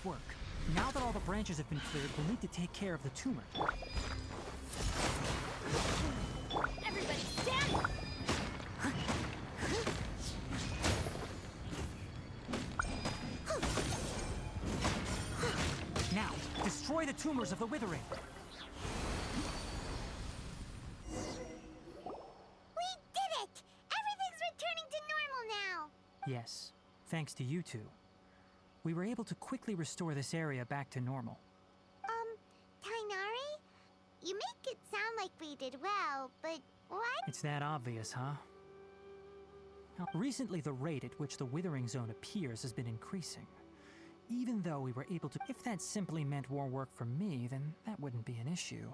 Great work. Now that all the branches have been cleared, we'll need to take care of the tumor. Everybody stand! Now, destroy the tumors of the withering. We did it! Everything's returning to normal now! Yes, thanks to you two. We were able to quickly restore this area back to normal. Tainari? You make it sound like we did well, but what? It's that obvious, huh? Now, recently, the rate at which the withering zone appears has been increasing. Even though we were able to... If that simply meant more work for me, then that wouldn't be an issue.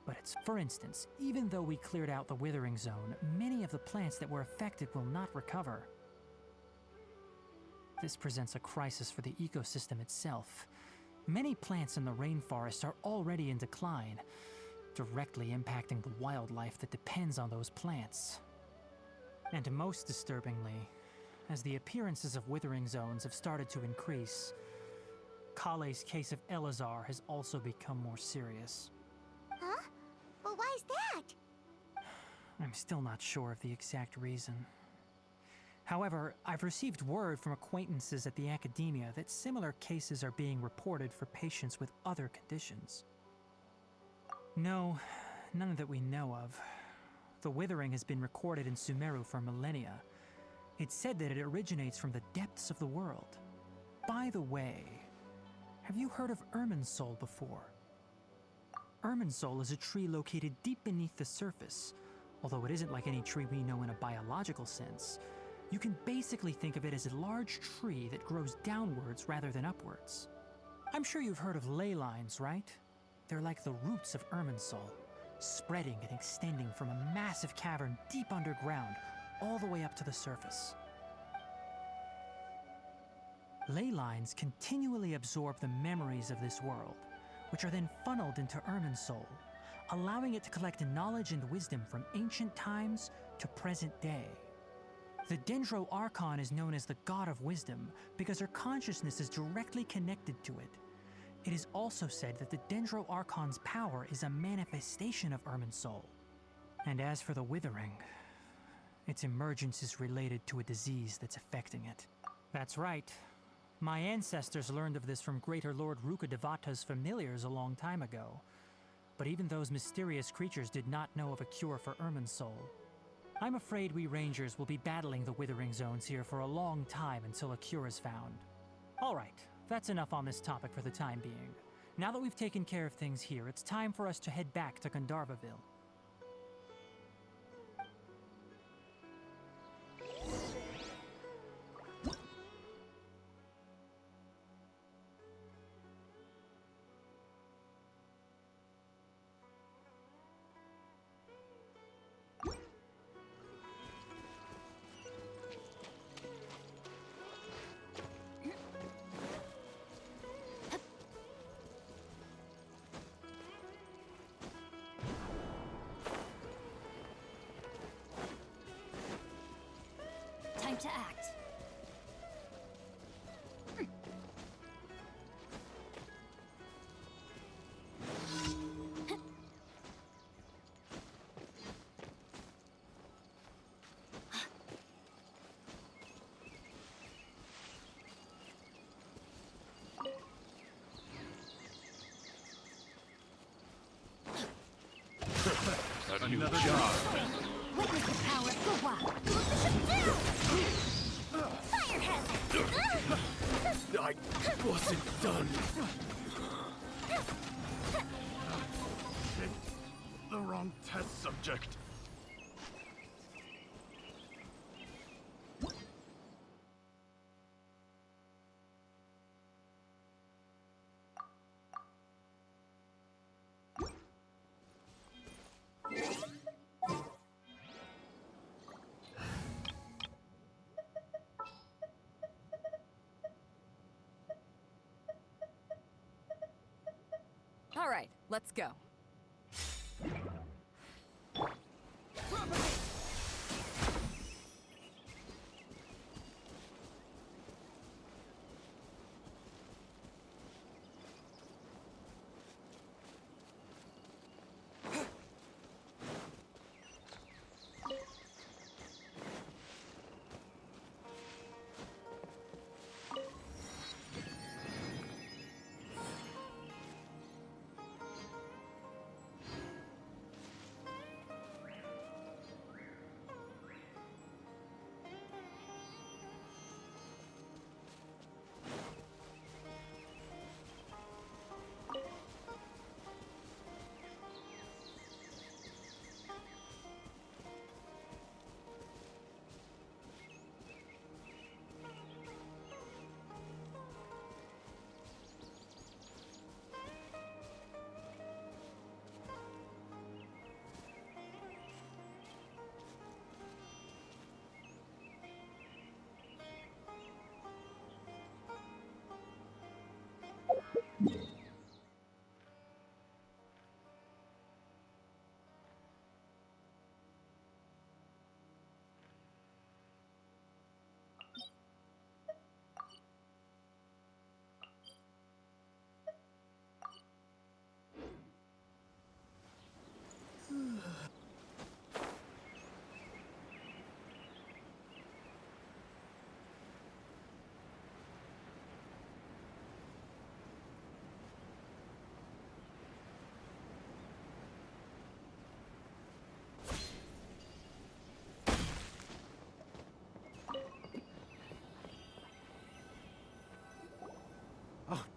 But it's... For instance, even though we cleared out the withering zone, many of the plants that were affected will not recover. This presents a crisis for the ecosystem itself. Many plants in the rainforest are already in decline, directly impacting the wildlife that depends on those plants. And most disturbingly, as the appearances of withering zones have started to increase, Kale's case of Elazar has also become more serious. Huh? But why's that? I'm still not sure of the exact reason. However, I've received word from acquaintances at the academia that similar cases are being reported for patients with other conditions. No, none that we know of. The withering has been recorded in Sumeru for millennia. It's said that it originates from the depths of the world. By the way, have you heard of Irminsul before? Irminsul is a tree located deep beneath the surface. Although it isn't like any tree we know in a biological sense, you can basically think of it as a large tree that grows downwards rather than upwards. I'm sure you've heard of ley lines, right? They're like the roots of Irminsul, spreading and extending from a massive cavern deep underground all the way up to the surface. Ley lines continually absorb the memories of this world, which are then funneled into Irminsul, allowing it to collect knowledge and wisdom from ancient times to present day. The Dendro Archon is known as the God of Wisdom because her consciousness is directly connected to it. It is also said that the Dendro Archon's power is a manifestation of Irminsul. And as for the Withering, its emergence is related to a disease that's affecting it. That's right. My ancestors learned of this from Greater Lord Rukkhadevata's familiars a long time ago. But even those mysterious creatures did not know of a cure for Irminsul. I'm afraid we Rangers will be battling the Withering Zones here for a long time until a cure is found. Alright, that's enough on this topic for the time being. Now that we've taken care of things here, it's time for us to head back to Gandharvaville. Time to act. Another job. Witness the power of Gawa. Fire hazard! I wasn't done. Picked the wrong test subject. All right, let's go.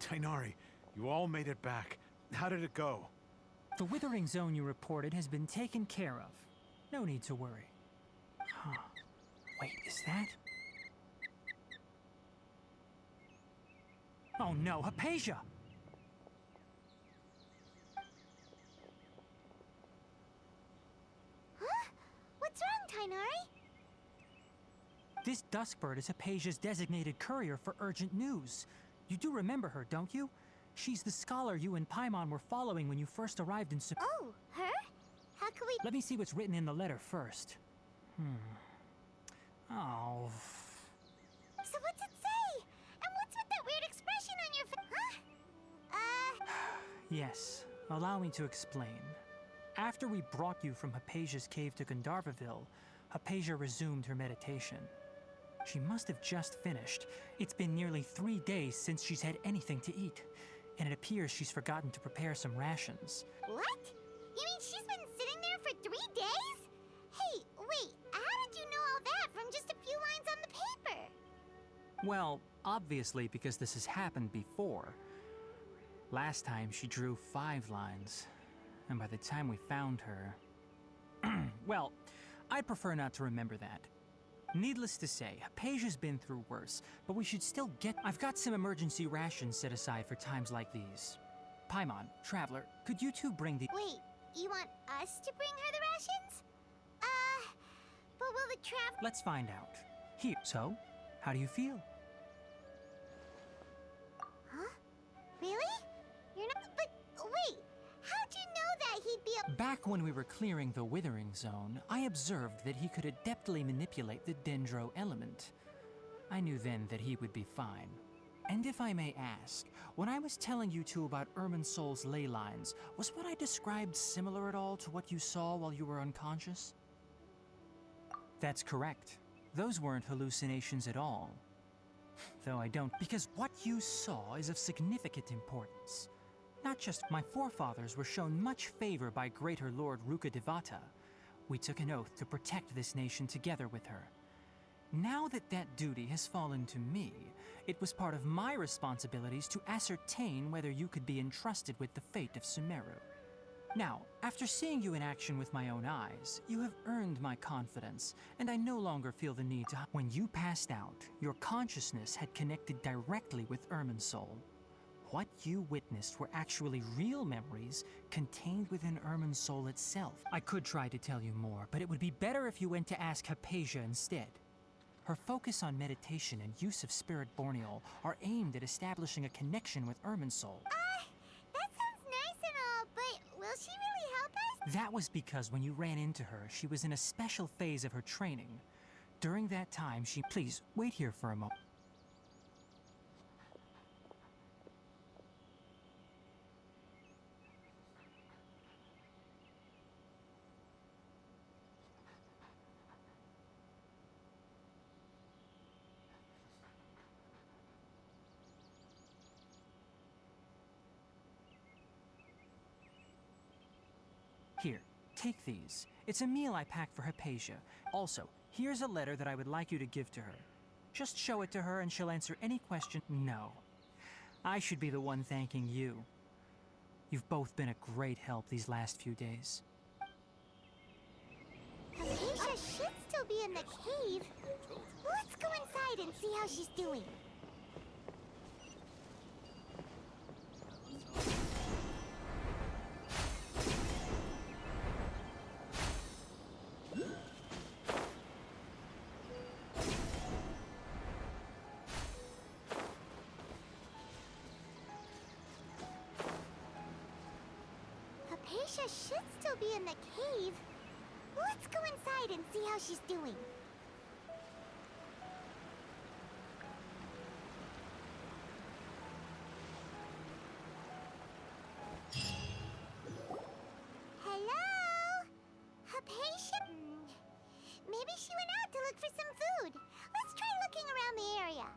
Tainari, you all made it back. How did it go? The withering zone you reported has been taken care of. No need to worry. Huh. Wait, is that? Oh no, Hypatia! Huh? What's wrong, Tainari? This Duskbird is Hypatia's designated courier for urgent news. You do remember her, don't you? She's the scholar you and Paimon were following when you first arrived in Sumeru. Oh, her? How can we... Let me see what's written in the letter first. Oh. So what's it say? And what's with that weird expression on your face? Huh? Yes, allow me to explain. After we brought you from Hypatia's cave to Gandharvaville, Hypatia resumed her meditation. She must have just finished. It's been nearly 3 days since she's had anything to eat, and it appears she's forgotten to prepare some rations. What? You mean she's been sitting there for 3 days? Hey, wait, how did you know all that from just a few lines on the paper? Well, obviously because this has happened before. Last time she drew 5 lines, and by the time we found her... Well, I'd prefer not to remember that. Needless to say, Hypatia's been through worse, but we should still get... I've got some emergency rations set aside for times like these. Paimon, Traveler, could you two bring the... Wait, you want us to bring her the rations? But will the Let's find out. Here. So, how do you feel? Huh? Really? You're not... But wait, how'd you know that he'd be a... Back when we were clearing the Withering Zone, I observed that he could adeptly manipulate the Dendro element. I knew then that he would be fine. And if I may ask, when I was telling you two about Irminsol's ley lines, was what I described similar at all to what you saw while you were unconscious? That's correct. Those weren't hallucinations at all. Though I don't, because what you saw is of significant importance. Not just my forefathers were shown much favor by Greater Lord Rukkhadevata. We took an oath to protect this nation together with her. Now that that duty has fallen to me, it was part of my responsibilities to ascertain whether you could be entrusted with the fate of Sumeru. Now, after seeing you in action with my own eyes, you have earned my confidence, and I no longer feel the need to... When you passed out, your consciousness had connected directly with Irminsul. What you witnessed were actually real memories contained within Irminsul itself. I could try to tell you more, but it would be better if you went to ask Hypatia instead. Her focus on meditation and use of Spirit Borneal are aimed at establishing a connection with Irminsul. That sounds nice and all, but will she really help us? That was because when you ran into her, she was in a special phase of her training. During that time, she... Please, wait here for a moment. Here, take these. It's a meal I packed for Hypatia. Also, here's a letter that I would like you to give to her. Just show it to her and she'll answer any question. No. I should be the one thanking you. You've both been a great help these last few days. Hypatia should still be in the cave. Let's go inside and see how she's doing. Hypatia should still be in the cave. Let's go inside and see how she's doing. Hello? Hypatia? Maybe she went out to look for some food. Let's try looking around the area.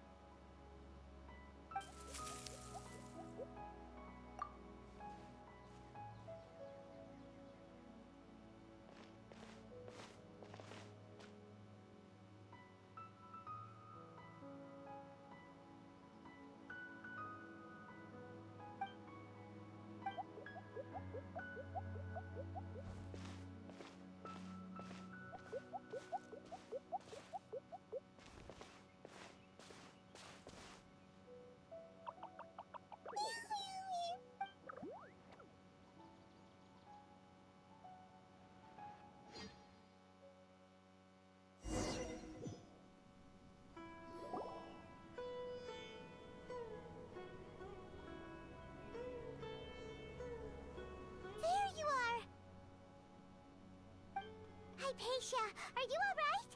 Are you alright?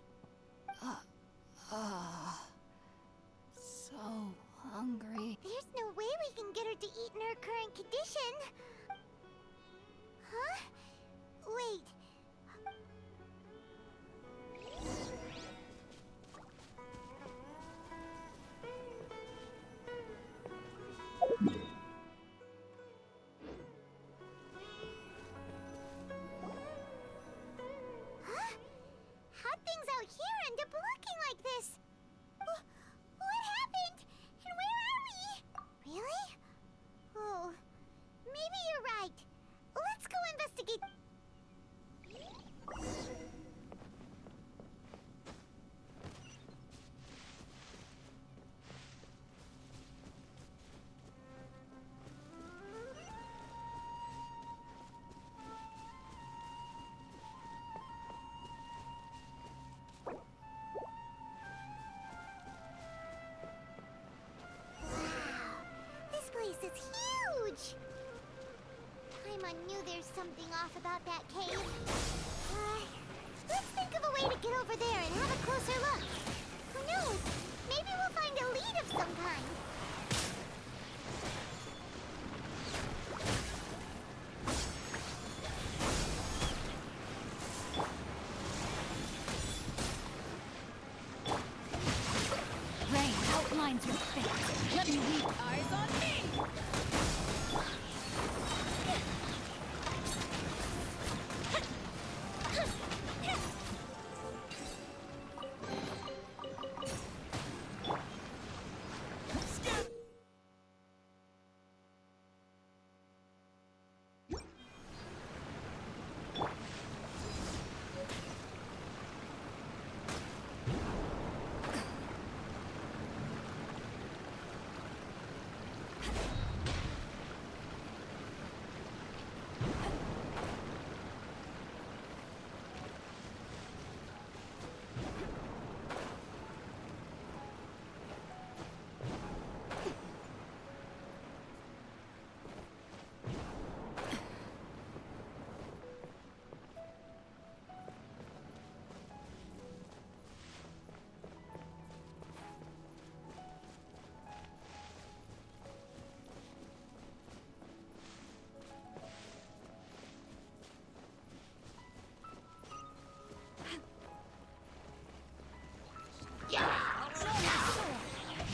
So hungry. There's no way we can get her to eat in her current condition. Huh? Wait. Huh? How'd things out here end up looking like this? What happened? And where are we? Really? Oh, maybe you're right. Let's go investigate. This place is huge! Paimon knew there's something off about that cave. Let's think of a way to get over there and have a closer look. Who knows? Maybe we'll find a lead of some kind. Rain outlines your fate. Let me weave eyes on me!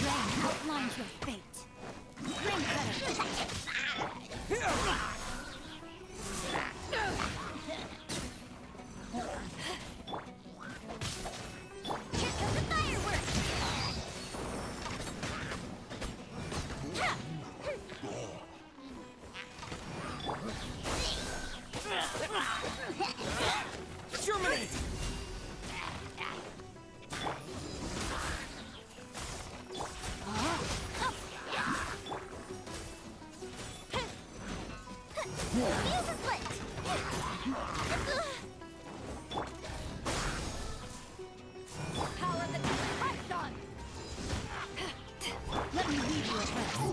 Rain outlines your fate. Rain cutter. Here comes the fireworks! Germinate! Fuse is lit! Power the Archon! Let me weave you a web.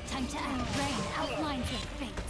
Time to act. Rain outlines your fate.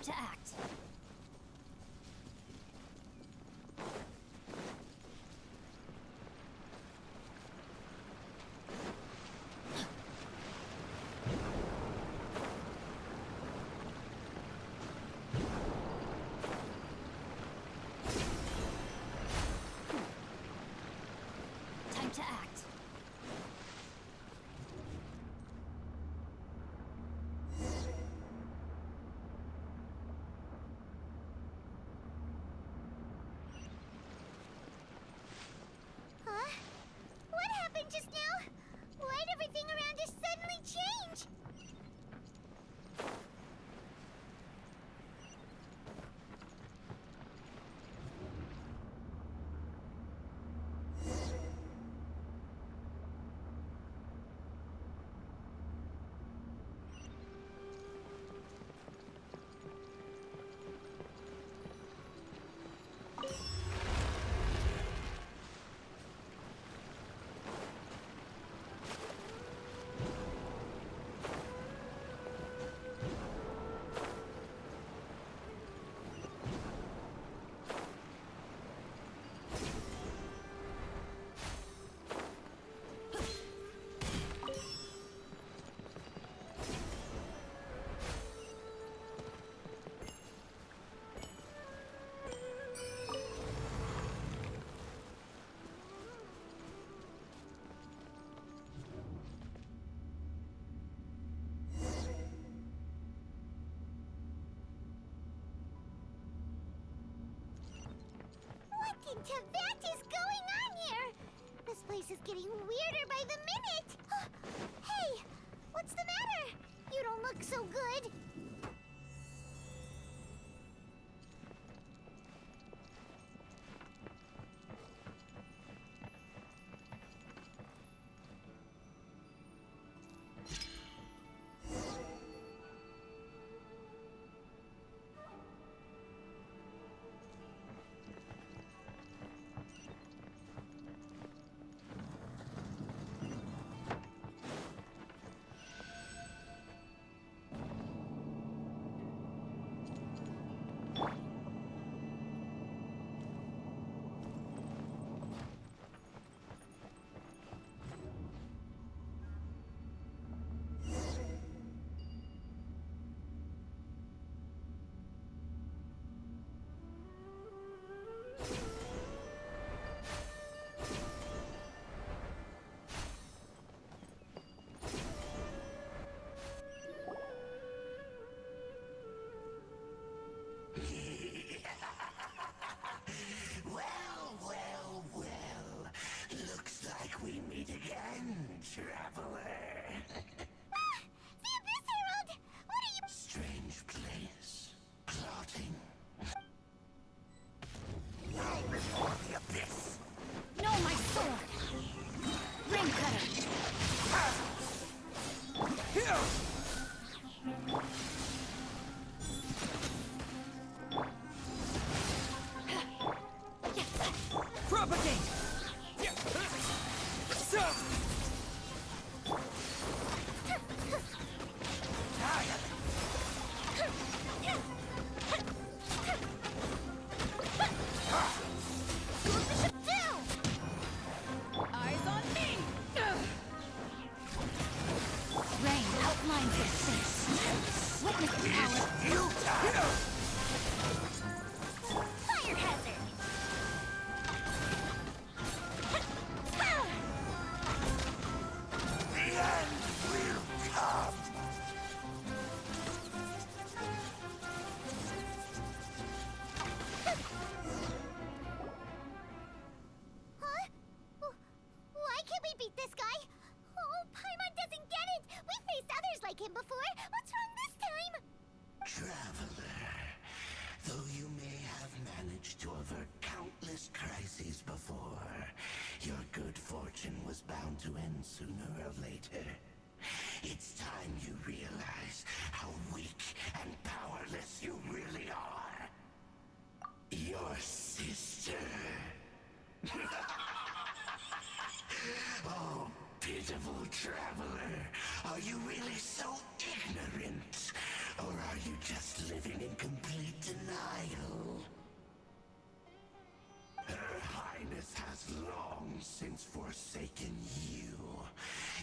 to act. Time to act. Huh? What happened just now? Why'd everything around us suddenly change? What in Tibet is going on here? This place is getting weirder by the minute. Hey, what's the matter? You don't look so good. To end sooner or later. It's time you realize how weak and powerless you really are. Your sister. Oh, pitiful traveler. Are you really so ignorant? Or are you just living in complete denial? Her Highness has long since forsaken you.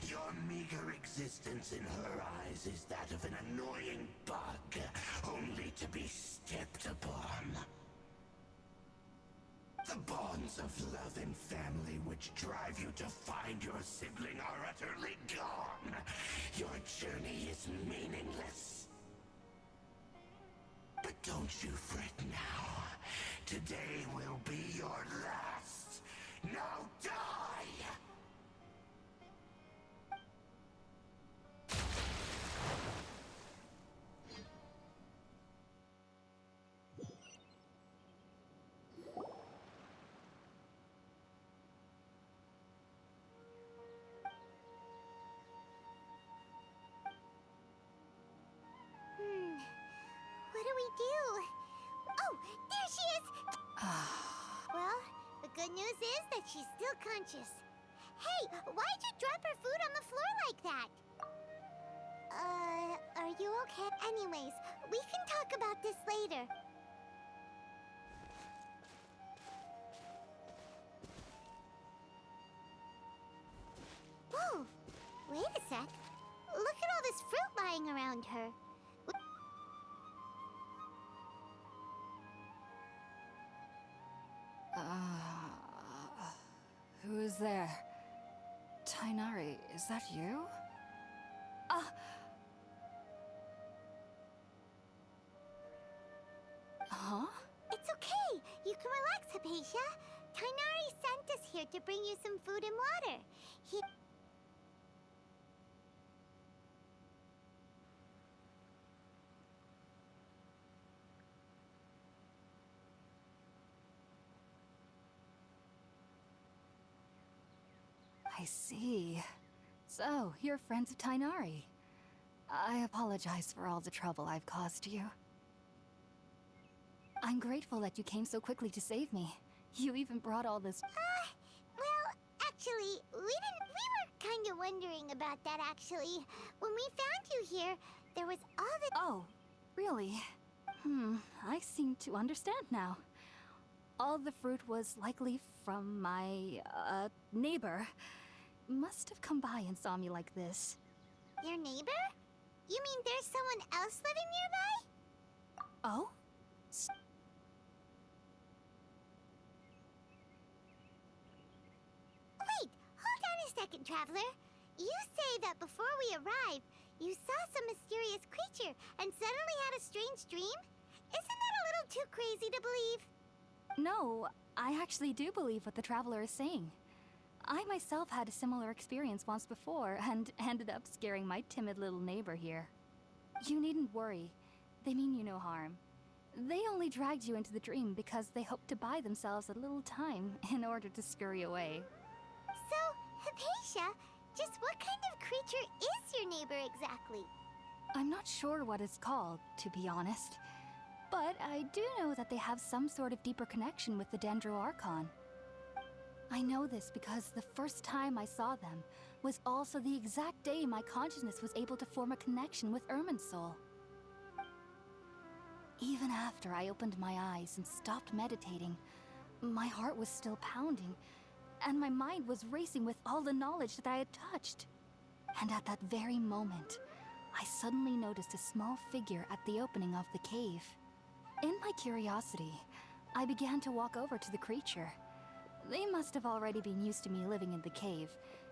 Your meager existence in her eyes is that of an annoying bug, only to be stepped upon. The bonds of love and family which drive you to find your sibling are utterly gone. Your journey is meaningless. But don't you fret now. Today will be your last. Now die! What do we do? Oh, there she is! Well, the good news is that she's still conscious. Hey, why'd you drop her food on the floor like that? Are you okay? Anyways, we can talk about this later. Whoa, wait a sec. Look at all this fruit lying around her. Who's there? Tainari, is that you? Huh? It's okay. You can relax, Hypatia. Tainari sent us here to bring you some food and water. I see. So, you're friends of Tainari. I apologize for all the trouble I've caused you. I'm grateful that you came so quickly to save me. You even brought all this... Well, actually, we were kind of wondering about that, actually. When we found you here, there was all the... Oh, really? I seem to understand now. All the fruit was likely from my, neighbor. Must have come by and saw me like this. Your neighbor? You mean there's someone else living nearby? Oh? Wait, hold on a second, Traveler. You say that before we arrived, you saw some mysterious creature and suddenly had a strange dream? Isn't that a little too crazy to believe? No, I actually do believe what the Traveler is saying. I myself had a similar experience once before and ended up scaring my timid little neighbor here. You needn't worry. They mean you no harm. They only dragged you into the dream because they hoped to buy themselves a little time in order to scurry away. So, Hypatia, just what kind of creature is your neighbor exactly? I'm not sure what it's called, to be honest. But I do know that they have some sort of deeper connection with the Dendro Archon. I know this because the first time I saw them was also the exact day my consciousness was able to form a connection with Irminsul. Even after I opened my eyes and stopped meditating, my heart was still pounding, and my mind was racing with all the knowledge that I had touched. And at that very moment, I suddenly noticed a small figure at the opening of the cave. In my curiosity, I began to walk over to the creature. They must have already been used to me living in the cave,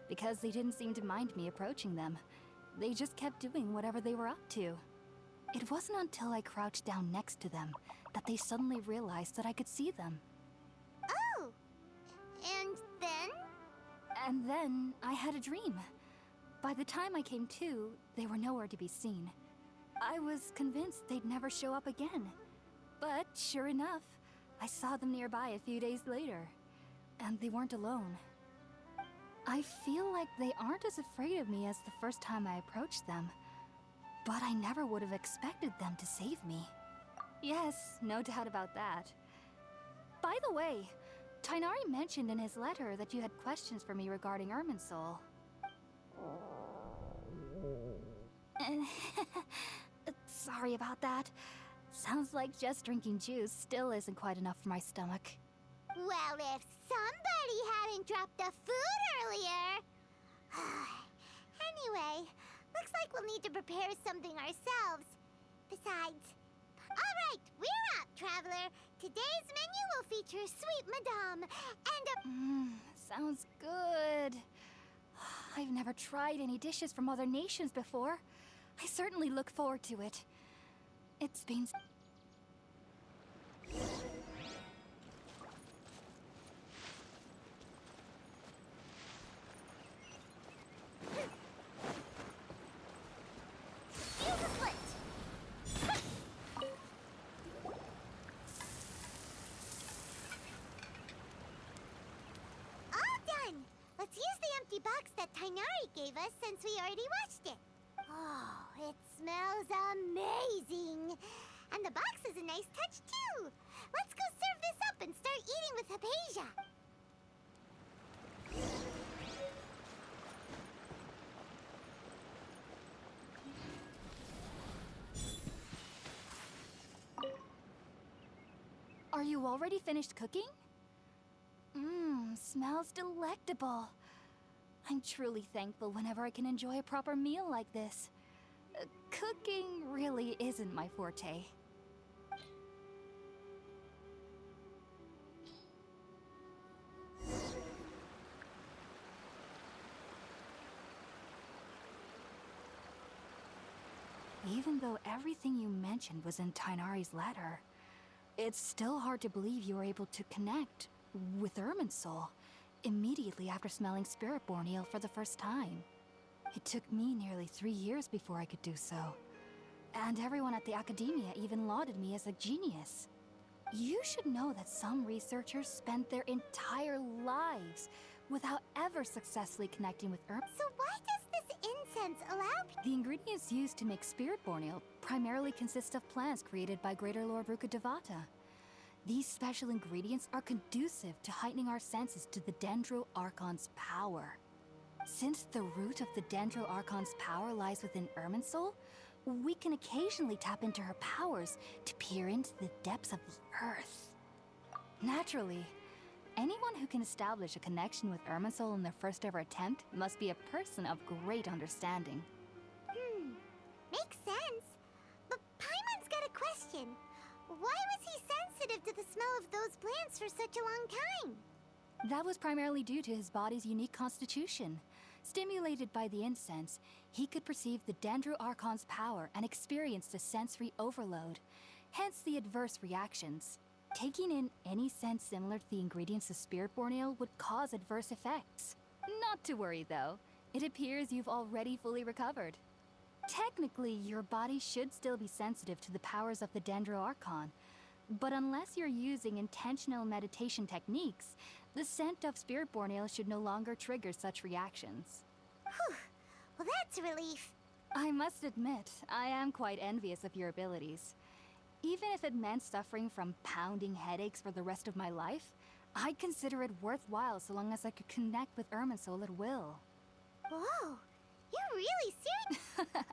because they didn't seem to mind me approaching them. They just kept doing whatever they were up to. It wasn't until I crouched down next to them that they suddenly realized that I could see them. Oh! And then? And then I had a dream. By the time I came to, they were nowhere to be seen. I was convinced they'd never show up again. But sure enough, I saw them nearby a few days later. And they weren't alone. I feel like they aren't as afraid of me as the first time I approached them. But I never would have expected them to save me. Yes, no doubt about that. By the way, Tainari mentioned in his letter that you had questions for me regarding Irminsul. sorry about that. Sounds like just drinking juice still isn't quite enough for my stomach. Well, if somebody hadn't dropped the food earlier. Anyway, looks like we'll need to prepare something ourselves. Besides. Alright, we're out, traveler. Today's menu will feature Sweet Madame and a. Sounds good. I've never tried any dishes from other nations before. I certainly look forward to it. It's been... Let's use the empty box that Tainari gave us since we already washed it. Oh, it smells amazing. And the box is a nice touch, too. Let's go serve this up and start eating with Hypatia. Are you already finished cooking? Smells delectable. I'm truly thankful whenever I can enjoy a proper meal like this. Cooking really isn't my forte. Even though everything you mentioned was in Tainari's letter, it's still hard to believe you were able to connect with Irminsul immediately after smelling Spiritborn Ale for the first time. It took me nearly 3 years before I could do so. And everyone at the Academia even lauded me as a genius. You should know that some researchers spent their entire lives without ever successfully connecting with Irminsul. So why does this incense allow people? The ingredients used to make Spiritborn Ale primarily consist of plants created by Greater Lord Rukkhadevata. These special ingredients are conducive to heightening our senses to the Dendro Archon's power. Since the root of the Dendro Archon's power lies within Irminsul, we can occasionally tap into her powers to peer into the depths of the earth. Naturally, anyone who can establish a connection with Irminsul in their first ever attempt must be a person of great understanding. Makes sense. But Paimon's got a question. Why was he sensitive to the smell of those plants for such a long time? That was primarily due to his body's unique constitution. Stimulated by the incense, he could perceive the Dendro Archon's power and experienced a sensory overload, hence the adverse reactions. Taking in any scent similar to the ingredients of Spiritborn Ale would cause adverse effects. Not to worry though, it appears you've already fully recovered. Technically, your body should still be sensitive to the powers of the Dendro Archon, but unless you're using intentional meditation techniques, the scent of Spiritborn Ale should no longer trigger such reactions. Whew. Well, that's a relief. I must admit, I am quite envious of your abilities. Even if it meant suffering from pounding headaches for the rest of my life, I'd consider it worthwhile so long as I could connect with Irminsul at will. Whoa, you're really serious?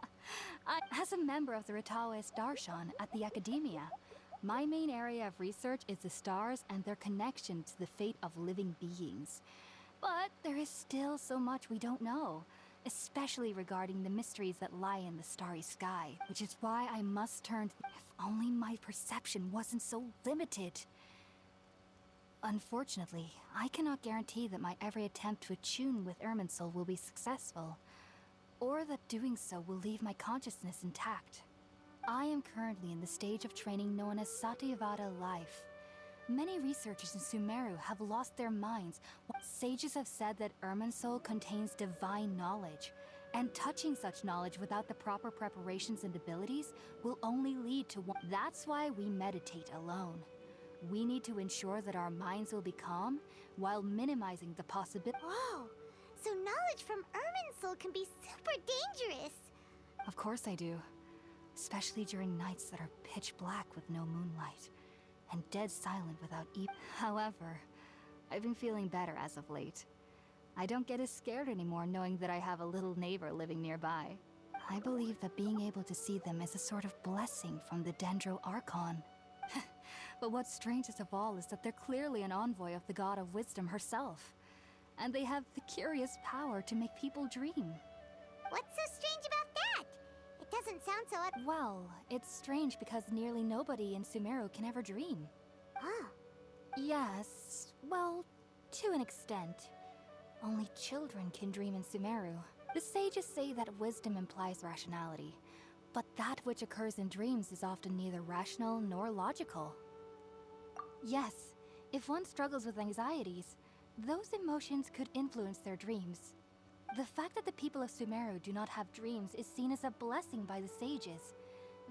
As a member of the Ritaoist Archon at the Academia, my main area of research is the stars and their connection to the fate of living beings. But there is still so much we don't know, especially regarding the mysteries that lie in the starry sky, which is why I must turn to... If only my perception wasn't so limited. Unfortunately, I cannot guarantee that my every attempt to attune with Irminsul will be successful, or that doing so will leave my consciousness intact. I am currently in the stage of training known as Satyavada life. Many researchers in Sumeru have lost their minds. Sages have said that Irminsul contains divine knowledge, and touching such knowledge without the proper preparations and abilities will only lead to one. That's why we meditate alone. We need to ensure that our minds will be calm while minimizing the possibility. Whoa, so knowledge from Irminsul can be super dangerous. Of course I do. Especially during nights that are pitch black with no moonlight, and dead silent without However, I've been feeling better as of late. I don't get as scared anymore knowing that I have a little neighbor living nearby. I believe that being able to see them is a sort of blessing from the Dendro Archon. But what's strangest of all is that they're clearly an envoy of the God of Wisdom herself. And they have the curious power to make people dream. What's so strange about that? It doesn't sound so... Well, it's strange because nearly nobody in Sumeru can ever dream. Oh. Yes, well, to an extent. Only children can dream in Sumeru. The sages say that wisdom implies rationality, but that which occurs in dreams is often neither rational nor logical. Yes, if one struggles with anxieties, those emotions could influence their dreams. The fact that the people of Sumeru do not have dreams is seen as a blessing by the sages.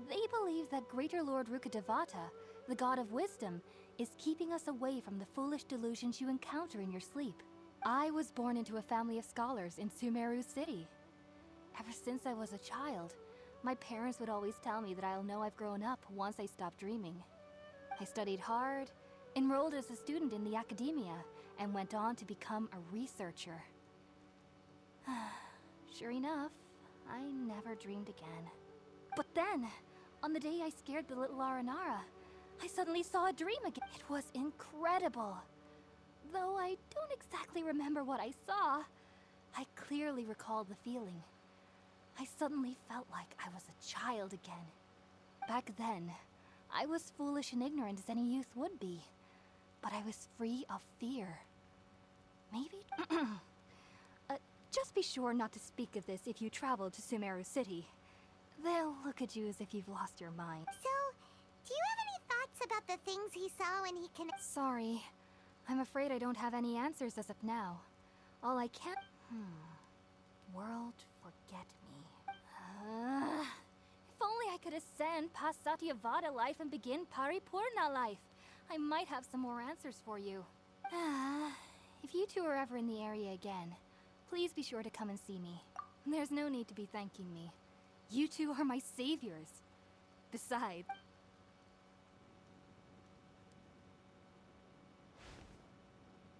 They believe that Greater Lord Rukkhadevata, the god of wisdom, is keeping us away from the foolish delusions you encounter in your sleep. I was born into a family of scholars in Sumeru City. Ever since I was a child, my parents would always tell me that I'll know I've grown up once I stop dreaming. I studied hard, enrolled as a student in the academia, and went on to become a researcher. Sure enough, I never dreamed again. But then, on the day I scared the little Aranara, I suddenly saw a dream again. It was incredible. Though I don't exactly remember what I saw, I clearly recalled the feeling. I suddenly felt like I was a child again. Back then, I was foolish and ignorant as any youth would be, but I was free of fear. Maybe... just be sure not to speak of this if you travel to Sumeru City. They'll look at you as if you've lost your mind. So, do you have any thoughts about the things he saw when he can... Sorry. I'm afraid I don't have any answers as of now. All I can... World, forget me. If only I could ascend past Satyavada life and begin Paripurna life. I might have some more answers for you. If you two are ever in the area again, please be sure to come and see me. There's no need to be thanking me. You two are my saviors. Besides...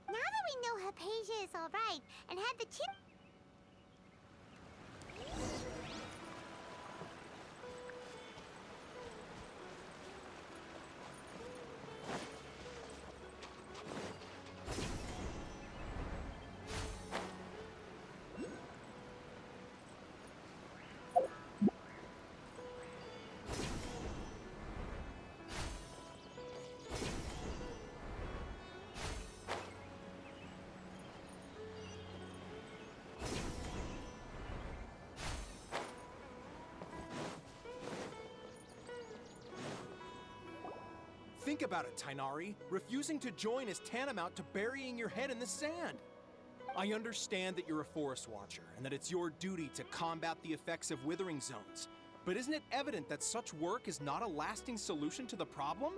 Now that we know Hypatia is alright, and had the chip... Think about it, Tainari. Refusing to join is tantamount to burying your head in the sand. I understand that you're a forest watcher, and that it's your duty to combat the effects of withering zones. But isn't it evident that such work is not a lasting solution to the problem?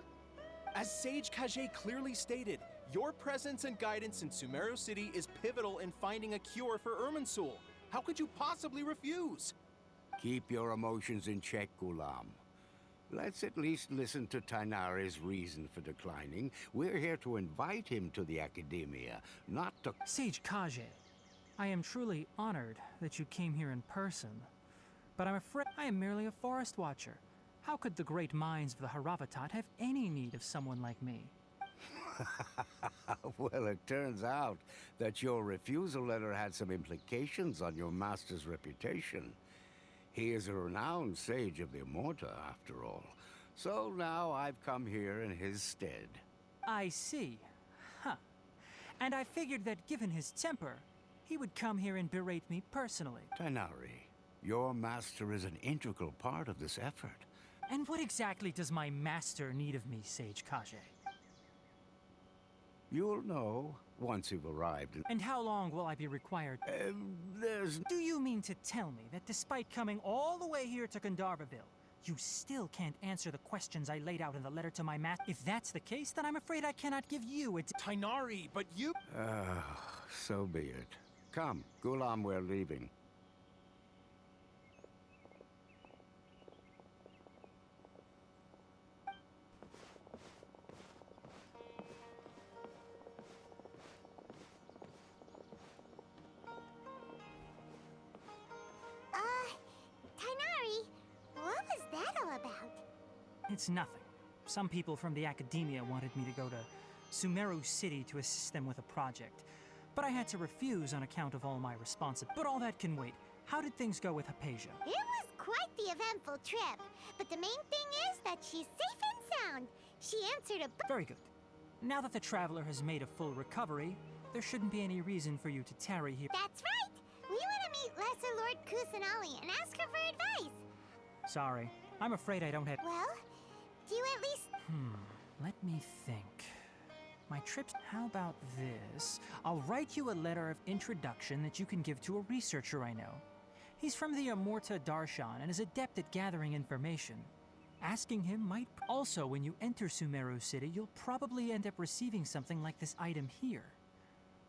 As Sage Kage clearly stated, your presence and guidance in Sumeru City is pivotal in finding a cure for Irminsul. How could you possibly refuse? Keep your emotions in check, Ghulam. Let's at least listen to Tainari's reason for declining. We're here to invite him to the Academia, not to... Sage Kage, I am truly honored that you came here in person. But I'm afraid I am merely a forest watcher. How could the great minds of the Haravatat have any need of someone like me? Well, it turns out that your refusal letter had some implications on your master's reputation. He is a renowned sage of the Immorta, after all. So now I've come here in his stead. I see. Huh. And I figured that given his temper, he would come here and berate me personally. Tainari, your master is an integral part of this effort. And what exactly does my master need of me, Sage Kage? You'll know once you've arrived. And how long will I be required? Do you mean to tell me that despite coming all the way here to Gandharvaville, you still can't answer the questions I laid out in the letter to my master? If that's the case, then I'm afraid I cannot give you a... Tainari, but you... So be it. Come, Ghulam, we're leaving. It's nothing. Some people from the academia wanted me to go to Sumeru City to assist them with a project, but I had to refuse on account of all my responsibilities. But all that can wait. How did things go with Hypatia? It was quite the eventful trip, but the main thing is that she's safe and sound. She answered a Very good. Now that the traveler has made a full recovery, there shouldn't be any reason for you to tarry here. That's right! We want to meet Lesser Lord Kusanali and ask her for advice. Sorry, I'm afraid I don't have... Well, do you at least... Let me think. My trips... How about this? I'll write you a letter of introduction that you can give to a researcher I know. He's from the Amorta Darshan and is adept at gathering information. Asking him might... Also, when you enter Sumeru City, you'll probably end up receiving something like this item here.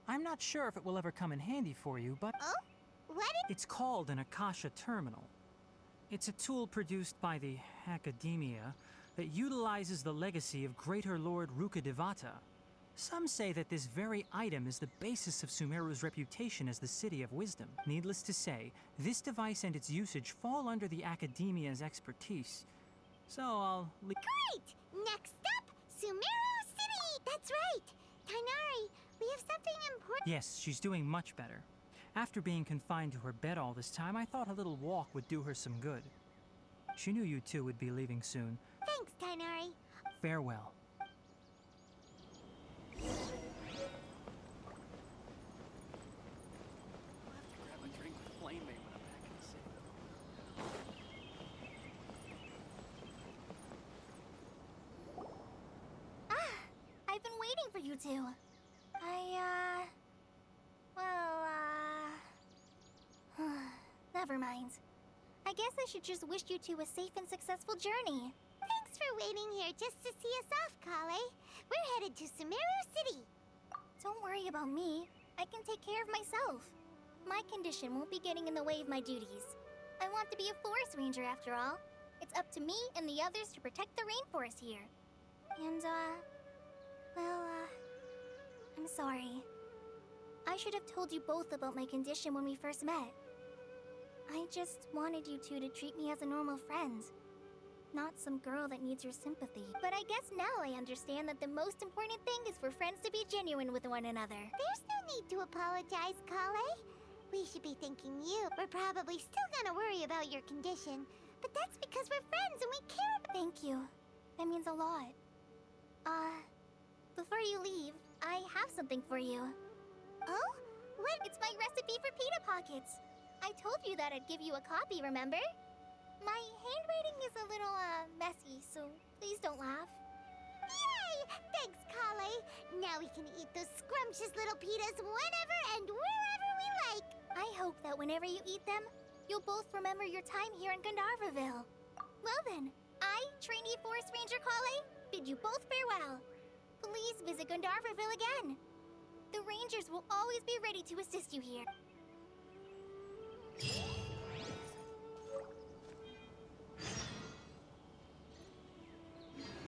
I'm not sure if it will ever come in handy for you, but... Oh? What is... It's called an Akasha Terminal. It's a tool produced by the Academia that utilizes the legacy of Greater Lord Rukkhadevata. Some say that this very item is the basis of Sumeru's reputation as the City of Wisdom. Needless to say, this device and its usage fall under the Academia's expertise. So I'll... Great! Next up, Sumeru City! That's right! Tainari, we have something important... Yes, she's doing much better. After being confined to her bed all this time, I thought a little walk would do her some good. She knew you two would be leaving soon. Thanks, Tainari. Farewell. Grab a drink with Flame May when I'm back in the city. I've been waiting for you two. Never mind. I guess I should just wish you two a safe and successful journey. Thanks for waiting here just to see us off, Kale. We're headed to Sumeru City. Don't worry about me. I can take care of myself. My condition won't be getting in the way of my duties. I want to be a forest ranger after all. It's up to me and the others to protect the rainforest here. And, I'm sorry. I should have told you both about my condition when we first met. I just wanted you two to treat me as a normal friend. Not some girl that needs your sympathy. But I guess now I understand that the most important thing is for friends to be genuine with one another. There's no need to apologize, Kale. We should be thanking you. We're probably still gonna worry about your condition, but that's because we're friends and we care about... Thank you. That means a lot. Before you leave, I have something for you. Oh? What? It's my recipe for pita pockets. I told you that I'd give you a copy, remember? My handwriting is a little, messy, so please don't laugh. Yay! Thanks, Kale. Now we can eat those scrumptious little pitas whenever and wherever we like. I hope that whenever you eat them, you'll both remember your time here in Gandharvaville. Well then, I, trainee Forest Ranger Kale, bid you both farewell. Please visit Gandharvaville again. The Rangers will always be ready to assist you here.